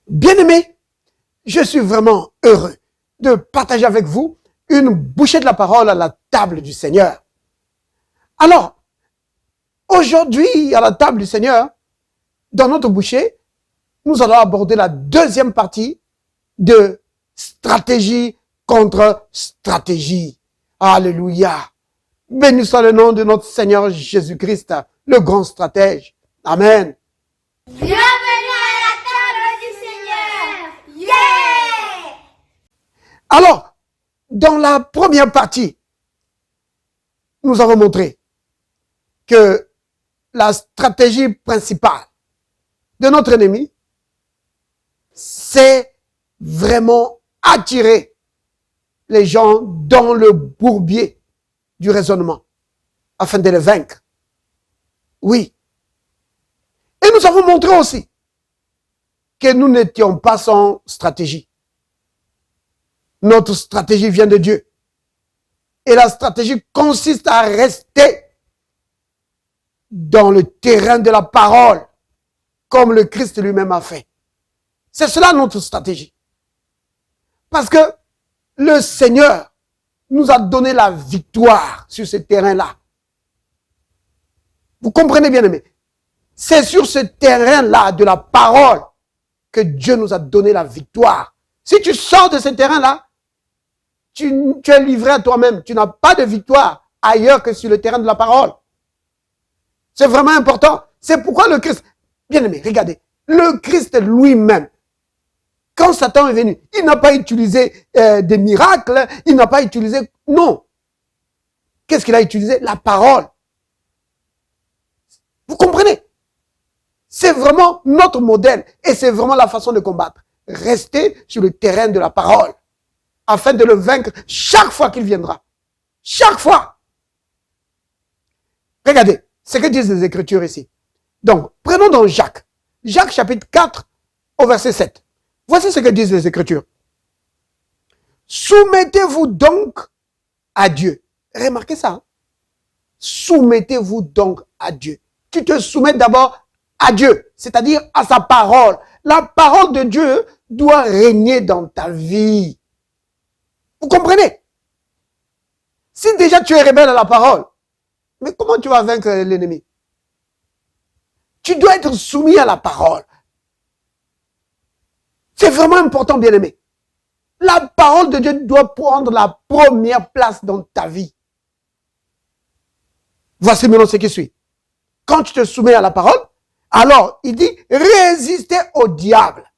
Bien-aimés, je suis vraiment heureux de partager avec vous une bouchée de la parole à la table du Seigneur. Alors, aujourd'hui, à la table du Seigneur, dans notre bouchée, nous allons aborder la deuxième partie de stratégie contre stratégie. Alléluia. Béni soit le nom de notre Seigneur Jésus-Christ, le grand stratège. Amen. Bienvenue à la table du Seigneur. Yeah! Alors, dans la première partie, nous avons montré que la stratégie principale de notre ennemi, c'est vraiment attirer les gens dans le bourbier du raisonnement afin de les vaincre. Oui. Et nous avons montré aussi que nous n'étions pas sans stratégie. Notre stratégie vient de Dieu. Et la stratégie consiste à rester dans le terrain de la parole, comme le Christ lui-même a fait. C'est cela notre stratégie. Parce que le Seigneur nous a donné la victoire sur ce terrain-là. Vous comprenez bien, aimé? C'est sur ce terrain-là de la parole que Dieu nous a donné la victoire. Si tu sors de ce terrain-là, tu es livré à toi-même. Tu n'as pas de victoire ailleurs que sur le terrain de la parole. C'est vraiment important. C'est pourquoi le Christ, bien aimé, regardez, le Christ lui-même, quand Satan est venu, il n'a pas utilisé des miracles, il n'a pas utilisé, non. Qu'est-ce qu'il a utilisé? La parole. Vous comprenez? C'est vraiment notre modèle et c'est vraiment la façon de combattre. Rester sur le terrain de la parole afin de le vaincre chaque fois qu'il viendra. Chaque fois. Regardez ce que disent les Écritures ici. Donc, prenons donc Jacques. Jacques chapitre 4 au verset 7. Voici ce que disent les Écritures. Soumettez-vous donc à Dieu. Remarquez ça. Hein? Soumettez-vous donc à Dieu. Tu te soumets d'abord à Dieu, c'est-à-dire à sa parole. La parole de Dieu doit régner dans ta vie. Vous comprenez? Si déjà tu es rebelle à la parole, mais comment tu vas vaincre l'ennemi? Tu dois être soumis à la parole. C'est vraiment important, bien-aimé. La parole de Dieu doit prendre la première place dans ta vie. Voici maintenant ce qui suit. Quand tu te soumets à la parole, alors il dit résistez au diable.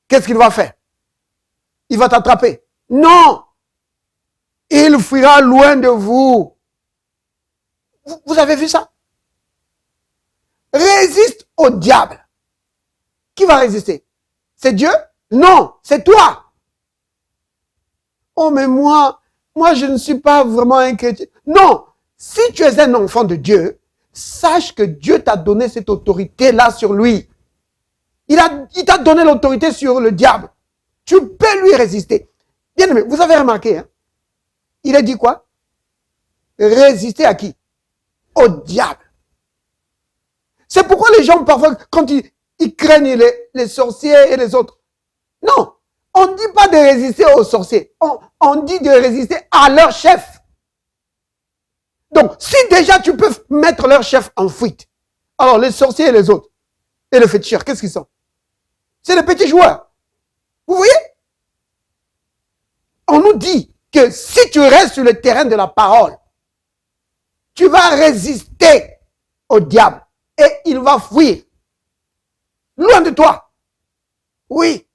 Qu'est-ce qu'il va faire? Il va t'attraper. Non! Il fuira loin de vous. Vous avez vu ça? Résiste au diable. Qui va résister? C'est Dieu? Non, c'est toi. Oh, mais moi je ne suis pas vraiment un chrétien. Non, si tu es un enfant de Dieu, sache que Dieu t'a donné cette autorité-là sur lui. Il t'a donné l'autorité sur le diable. Tu peux lui résister. Bien aimé, vous avez remarqué, hein? Il a dit quoi? Résister à qui? Au diable. C'est pourquoi les gens, parfois, quand ils craignent les sorciers et les autres. Non, on ne dit pas de résister aux sorciers. On dit de résister à leur chef. Donc, si déjà tu peux mettre leur chef en fuite, alors les sorciers et les autres, et les féticheurs, qu'est-ce qu'ils sont? C'est les petits joueurs. Vous voyez? On nous dit que si tu restes sur le terrain de la parole, tu vas résister au diable et il va fuir. Loin de toi. Oui.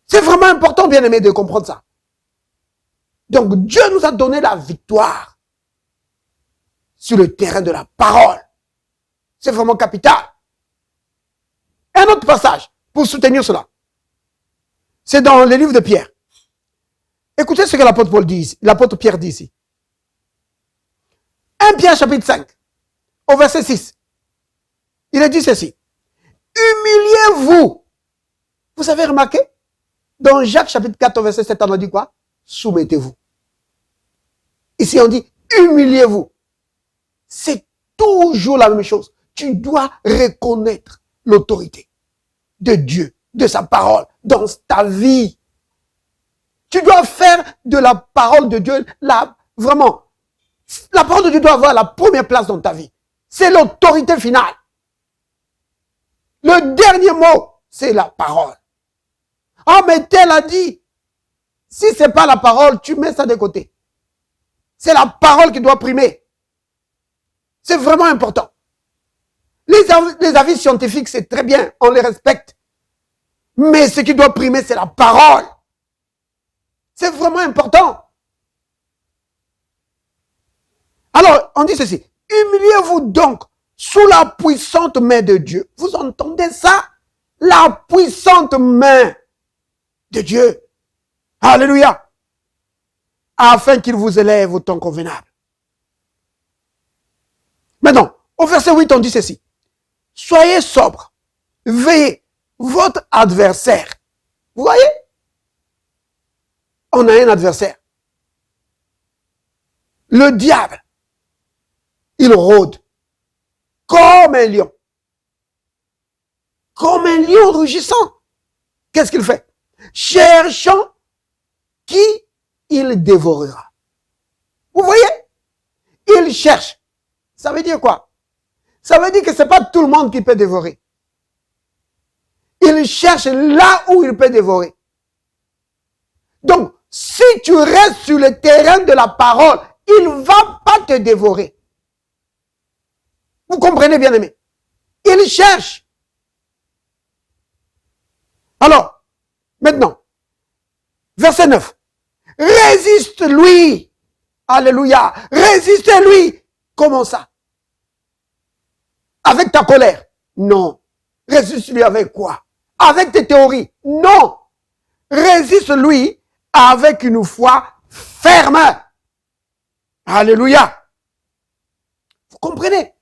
C'est vraiment important, bien aimé, de comprendre ça. Donc, Dieu nous a donné la victoire sur le terrain de la parole. C'est vraiment capital. Un autre passage pour soutenir cela. C'est dans le livre de Pierre. Écoutez ce que l'apôtre Paul dit ici, l'apôtre Pierre dit ici. 1 Pierre chapitre 5, au verset 6. Il a dit ceci. Humiliez-vous. Vous avez remarqué? Dans Jacques chapitre 4, au verset 7, on a dit quoi? Soumettez-vous. Ici, on dit humiliez-vous. C'est toujours la même chose. Tu dois reconnaître l'autorité de Dieu, de sa parole, dans ta vie. Tu dois faire de la parole de Dieu, vraiment, la parole de Dieu doit avoir la première place dans ta vie. C'est l'autorité finale. Le dernier mot, c'est la parole. Ah, mais tel a dit. Si ce n'est pas la parole, tu mets ça de côté. C'est la parole qui doit primer. C'est vraiment important. Les avis scientifiques, c'est très bien, on les respecte. Mais ce qui doit primer, c'est la parole. C'est vraiment important. Alors, on dit ceci. Humiliez-vous donc sous la puissante main de Dieu. Vous entendez ça? La puissante main de Dieu. Alléluia. Afin qu'il vous élève au temps convenable. Maintenant, au verset 8, on dit ceci. Soyez sobres. Veillez. Votre adversaire. Vous voyez? On a un adversaire. Le diable. Il rôde comme un lion. Comme un lion rugissant. Qu'est-ce qu'il fait? Cherchant qui il dévorera. Vous voyez? Il cherche. Ça veut dire quoi? Ça veut dire que ce n'est pas tout le monde qui peut dévorer. Il cherche là où il peut dévorer. Donc, si tu restes sur le terrain de la parole, il ne va pas te dévorer. Vous comprenez, bien aimé? Il cherche. Alors, maintenant, verset 9. Résiste-lui. Alléluia. Résistez-lui. Comment ça? Avec ta colère? Non. Résiste-lui avec quoi? Avec tes théories? Non. Résiste-lui avec une foi ferme. Alléluia. Vous comprenez?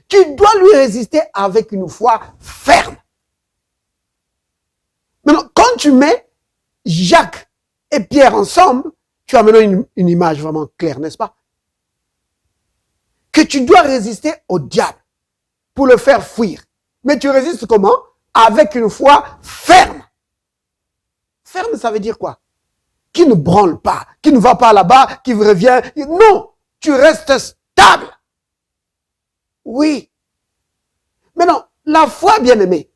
Tu dois lui résister avec une foi ferme. Maintenant, quand tu mets Jacques et Pierre ensemble, tu as maintenant une image vraiment claire, n'est-ce pas? Que tu dois résister au diable pour le faire fuir. Mais tu résistes comment? Avec une foi ferme. Ferme, ça veut dire quoi? Qui ne branle pas, qui ne va pas là-bas, qui revient. Non, tu restes stable. Oui. Maintenant, la foi, bien-aimée,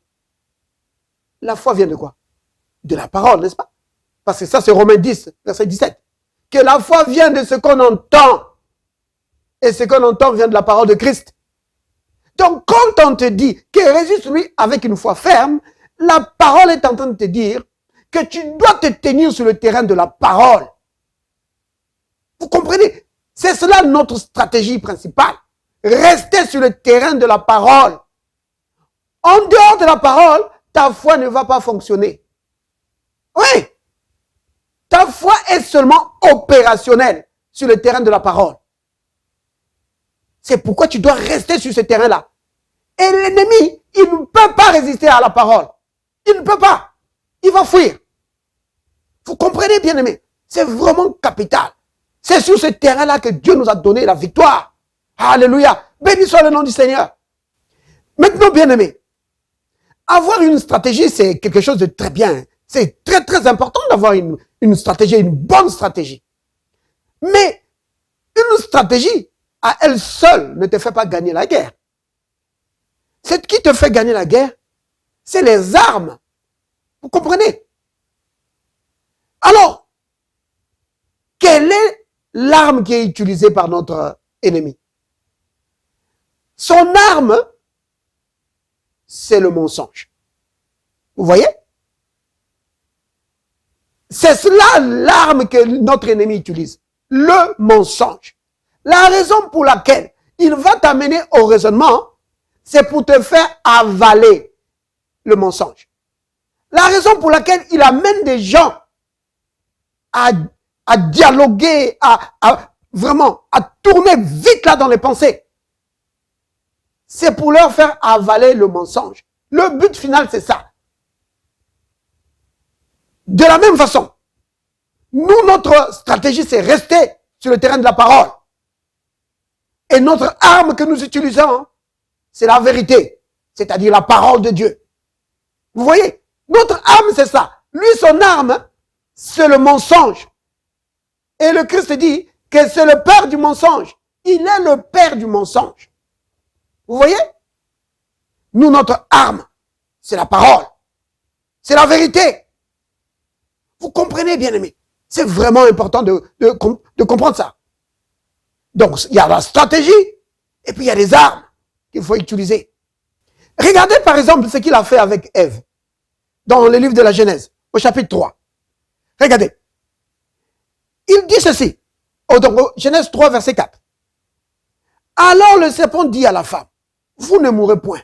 la foi vient de quoi? De la parole, n'est-ce pas? Parce que ça, c'est Romains 10, verset 17. Que la foi vient de ce qu'on entend. Et ce qu'on entend vient de la parole de Christ. Donc, quand on te dit que résiste-lui avec une foi ferme, la parole est en train de te dire que tu dois te tenir sur le terrain de la parole. Vous comprenez? C'est cela notre stratégie principale. Rester sur le terrain de la parole. En dehors de la parole, ta foi ne va pas fonctionner. Oui. Ta foi est seulement opérationnelle sur le terrain de la parole. C'est pourquoi tu dois rester sur ce terrain-là. Et l'ennemi, il ne peut pas résister à la parole. Il ne peut pas. Il va fuir. Vous comprenez, bien aimé? C'est vraiment capital. C'est sur ce terrain-là que Dieu nous a donné la victoire. Alléluia. Béni soit le nom du Seigneur. Maintenant, bien aimé, avoir une stratégie, c'est quelque chose de très bien. C'est très, très important d'avoir une stratégie, une bonne stratégie. Mais une stratégie, à elle seule, ne te fait pas gagner la guerre. Ce qui te fait gagner la guerre, c'est les armes. Vous comprenez? Alors, quelle est l'arme qui est utilisée par notre ennemi? Son arme, c'est le mensonge. Vous voyez? C'est cela l'arme que notre ennemi utilise. Le mensonge. La raison pour laquelle il va t'amener au raisonnement, c'est pour te faire avaler le mensonge. La raison pour laquelle il amène des gens à dialoguer, vraiment, à tourner vite là dans les pensées, c'est pour leur faire avaler le mensonge. Le but final, c'est ça. De la même façon, nous, notre stratégie, c'est rester sur le terrain de la parole. Et notre arme que nous utilisons, c'est la vérité. c'est-à-dire la parole de Dieu. Vous voyez, notre arme, c'est ça. Lui, son arme, c'est le mensonge. Et le Christ dit que c'est le père du mensonge. Il est le père du mensonge. Vous voyez? Nous, notre arme, c'est la parole. C'est la vérité. Vous comprenez, bien-aimés? C'est vraiment important de comprendre ça. Donc, il y a la stratégie et puis il y a les armes qu'il faut utiliser. Regardez par exemple ce qu'il a fait avec Ève dans le livre de la Genèse, au chapitre 3. Regardez. Il dit ceci, au Genèse 3, verset 4. Alors le serpent dit à la femme, vous ne mourrez point.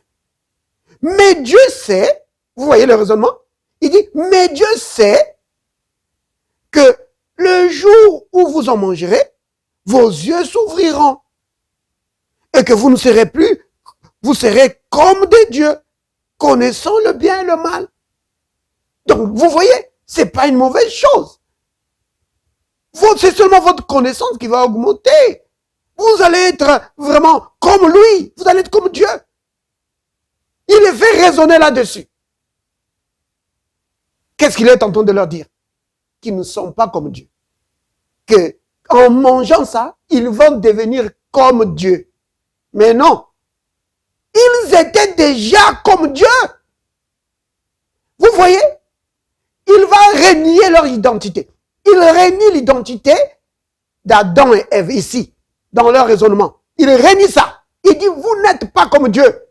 Mais Dieu sait, vous voyez le raisonnement? Il dit, mais Dieu sait que le jour où vous en mangerez, vos yeux s'ouvriront et que vous ne serez plus, vous serez comme des dieux, connaissant le bien et le mal. Donc, vous voyez, c'est pas une mauvaise chose. C'est seulement votre connaissance qui va augmenter. Vous allez être vraiment comme lui. Vous allez être comme Dieu. Il les fait raisonner là-dessus. Qu'est-ce qu'il est en train de leur dire? Qu'ils ne sont pas comme Dieu. Que en mangeant ça, ils vont devenir comme Dieu. Mais non. Ils étaient déjà comme Dieu. Vous voyez? Il va renier leur identité. Il renie l'identité d'Adam et Ève ici, dans leur raisonnement. Il renie ça. Il dit, vous n'êtes pas comme Dieu.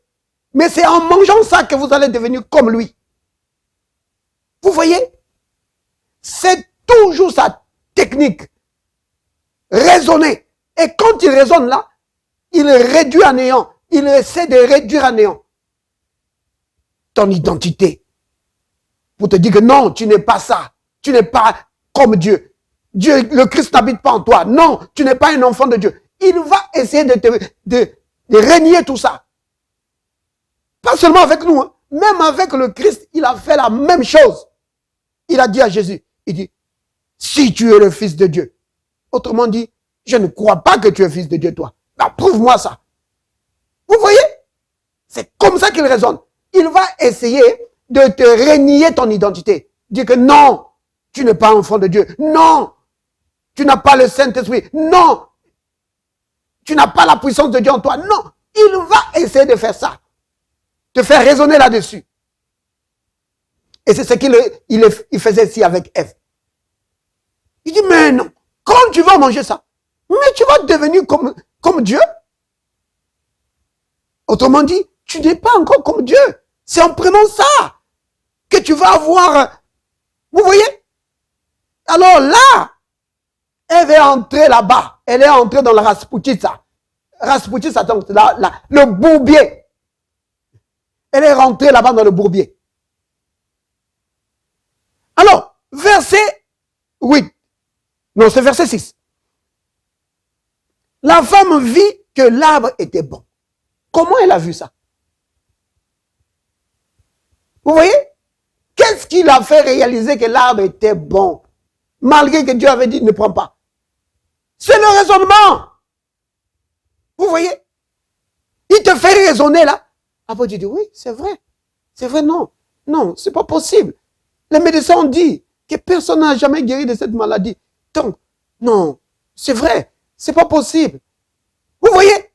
Mais c'est en mangeant ça que vous allez devenir comme lui. Vous voyez? C'est toujours sa technique. Raisonner. Et quand il raisonne là, il réduit à néant. Il essaie de réduire à néant ton identité. Pour te dire que non, tu n'es pas ça. Tu n'es pas comme Dieu. Dieu, le Christ n'habite pas en toi. Non, tu n'es pas un enfant de Dieu. Il va essayer de régner tout ça. Pas seulement avec nous, hein. Même avec le Christ, il a fait la même chose. Il a dit à Jésus, il dit, si tu es le Fils de Dieu. Autrement dit, je ne crois pas que tu es Fils de Dieu, toi. Bah, prouve-moi ça. Vous voyez? C'est comme ça qu'il raisonne. Il va essayer de te renier ton identité. Dire que non, tu n'es pas enfant de Dieu. Non, tu n'as pas le Saint-Esprit. Non, tu n'as pas la puissance de Dieu en toi. Non, il va essayer de faire ça. Te faire raisonner là-dessus. Et c'est ce qu'il faisait ici avec Ève. Il dit, mais non, quand tu vas manger ça, mais tu vas devenir comme Dieu. Autrement dit, tu n'es pas encore comme Dieu. C'est en prenant ça que tu vas avoir... Vous voyez? Alors là, Ève est entrée là-bas. Elle est entrée dans la Rasputitsa. Rasputitsa, donc le bourbier. Elle est rentrée là-bas dans le bourbier. Alors, verset 8. Non, c'est verset 6. La femme vit que l'arbre était bon. Comment elle a vu ça? Vous voyez? Qu'est-ce qui l'a fait réaliser que l'arbre était bon? Malgré que Dieu avait dit ne prends pas. C'est le raisonnement. Vous voyez? Il te fait raisonner là. Après tu dis oui, c'est vrai. C'est vrai, non. Non, c'est pas possible. Les médecins ont dit que personne n'a jamais guéri de cette maladie. Donc, non, c'est vrai. C'est pas possible. Vous voyez?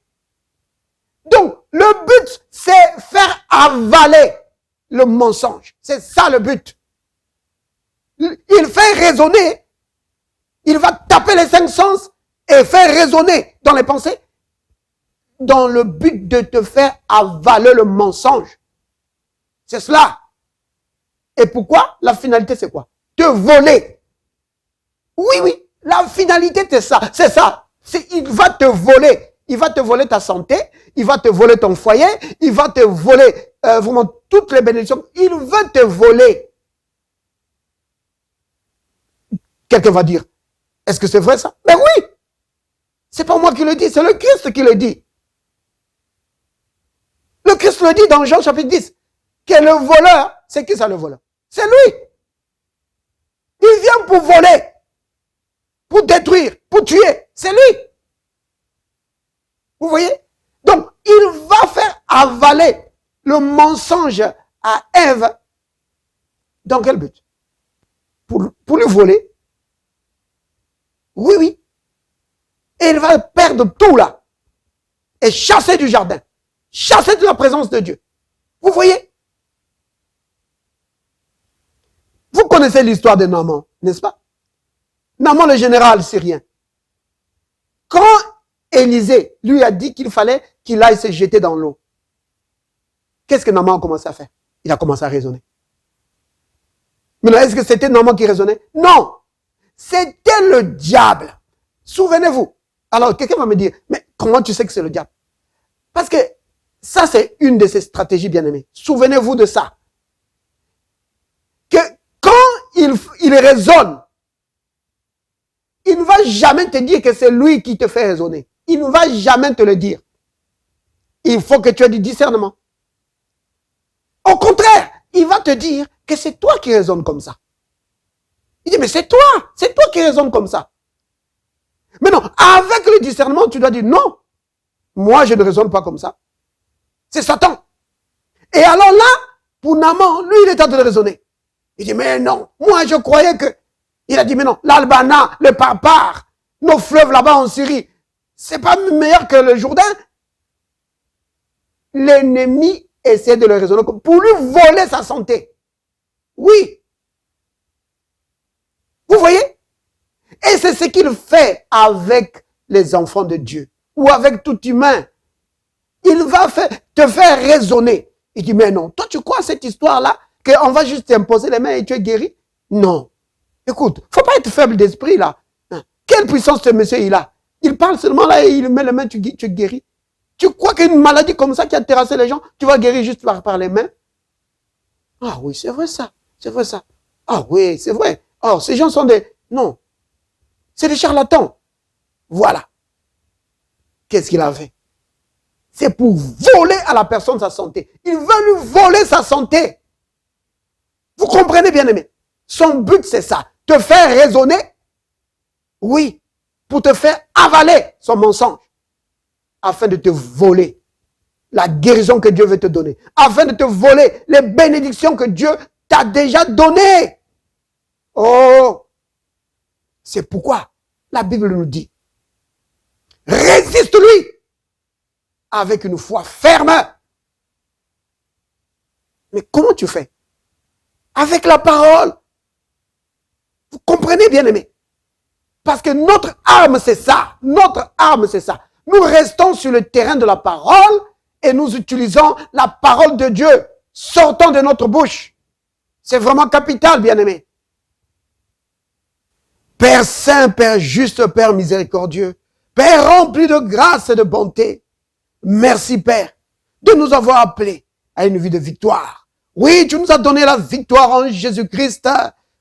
Donc, le but, c'est faire avaler le mensonge. C'est ça le but. Il fait raisonner. Il va taper les 5 sens et faire raisonner dans les pensées dans le but de te faire avaler le mensonge. C'est cela. Et pourquoi? La finalité, c'est quoi? Te voler. Oui, oui. La finalité, c'est ça. C'est ça. Il va te voler. Il va te voler ta santé. Il va te voler ton foyer. Il va te voler vraiment toutes les bénédictions. Il veut te voler. Quelqu'un va dire, est-ce que c'est vrai ça? Mais oui. C'est pas moi qui le dis, c'est le Christ qui le dit. Le Christ le dit dans Jean chapitre 10. Que le voleur, c'est qui ça le voleur? C'est lui. Il vient pour voler, pour détruire, pour tuer. C'est lui. Vous voyez? Donc, il va faire avaler le mensonge à Ève, dans quel but? Pour lui voler. Oui, oui. Et elle va perdre tout là. Et chasser du jardin. Chasser de la présence de Dieu. Vous voyez? Vous connaissez l'histoire de Naaman, n'est-ce pas? Naaman, le général syrien. Quand Élisée lui a dit qu'il fallait qu'il aille se jeter dans l'eau, qu'est-ce que Naaman a commencé à faire? Il a commencé à raisonner. Maintenant, est-ce que c'était Naaman qui raisonnait? Non! C'était le diable. Souvenez-vous. Alors, quelqu'un va me dire, mais comment tu sais que c'est le diable? Parce que ça, c'est une de ses stratégies, bien-aimées. Souvenez-vous de ça. Que quand il raisonne, il ne va jamais te dire que c'est lui qui te fait raisonner. Il ne va jamais te le dire. Il faut que tu aies du discernement. Au contraire, il va te dire que c'est toi qui raisonnes comme ça. Il dit, mais c'est toi qui raisonnes comme ça. Mais non, avec le discernement, tu dois dire, non, moi je ne raisonne pas comme ça. C'est Satan. Et alors là, pour Naaman, lui il est en train de raisonner. Il dit, mais non, moi je croyais que... Il a dit, mais non, l'Albana, le Parpar, nos fleuves là-bas en Syrie, c'est pas meilleur que le Jourdain. L'ennemi essaie de le raisonner pour lui voler sa santé. Oui. Vous voyez? Et c'est ce qu'il fait avec les enfants de Dieu ou avec tout humain. Il va te faire raisonner. Il dit, mais non, toi tu crois à cette histoire-là qu'on va juste t'imposer les mains et tu es guéri? Non. Écoute, faut pas être faible d'esprit là. Quelle puissance ce monsieur il a? Il parle seulement là et il met les mains, tu guéris. Tu crois qu'une maladie comme ça qui a terrassé les gens, tu vas guérir juste par les mains? Ah oui, c'est vrai ça. C'est vrai ça. Ah oui, c'est vrai. Oh, ces gens sont des... Non. C'est des charlatans. Voilà. Qu'est-ce qu'il a fait? C'est pour voler à la personne sa santé. Il veut lui voler sa santé. Vous comprenez, bien aimé? Son but, c'est ça. Te faire raisonner. Oui. Pour te faire avaler son mensonge. Afin de te voler la guérison que Dieu veut te donner. Afin de te voler les bénédictions que Dieu t'a déjà données. Oh! C'est pourquoi la Bible nous dit, résiste-lui avec une foi ferme. Mais comment tu fais? Avec la parole. Vous comprenez, bien aimé? Parce que notre arme, c'est ça. Notre arme, c'est ça. Nous restons sur le terrain de la parole et nous utilisons la parole de Dieu sortant de notre bouche. C'est vraiment capital, bien aimé. Père saint, Père juste, Père miséricordieux, Père rempli de grâce et de bonté, merci Père de nous avoir appelés à une vie de victoire. Oui, tu nous as donné la victoire en Jésus-Christ.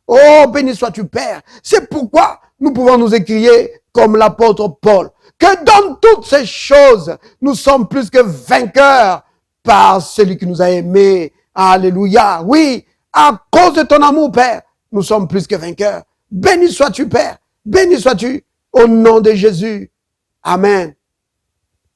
Oh, béni sois-tu Père. C'est pourquoi nous pouvons nous écrier comme l'apôtre Paul, que dans toutes ces choses, nous sommes plus que vainqueurs par celui qui nous a aimés. Alléluia. Oui, à cause de ton amour, Père, nous sommes plus que vainqueurs. Béni sois-tu, Père. Béni sois-tu au nom de Jésus. Amen.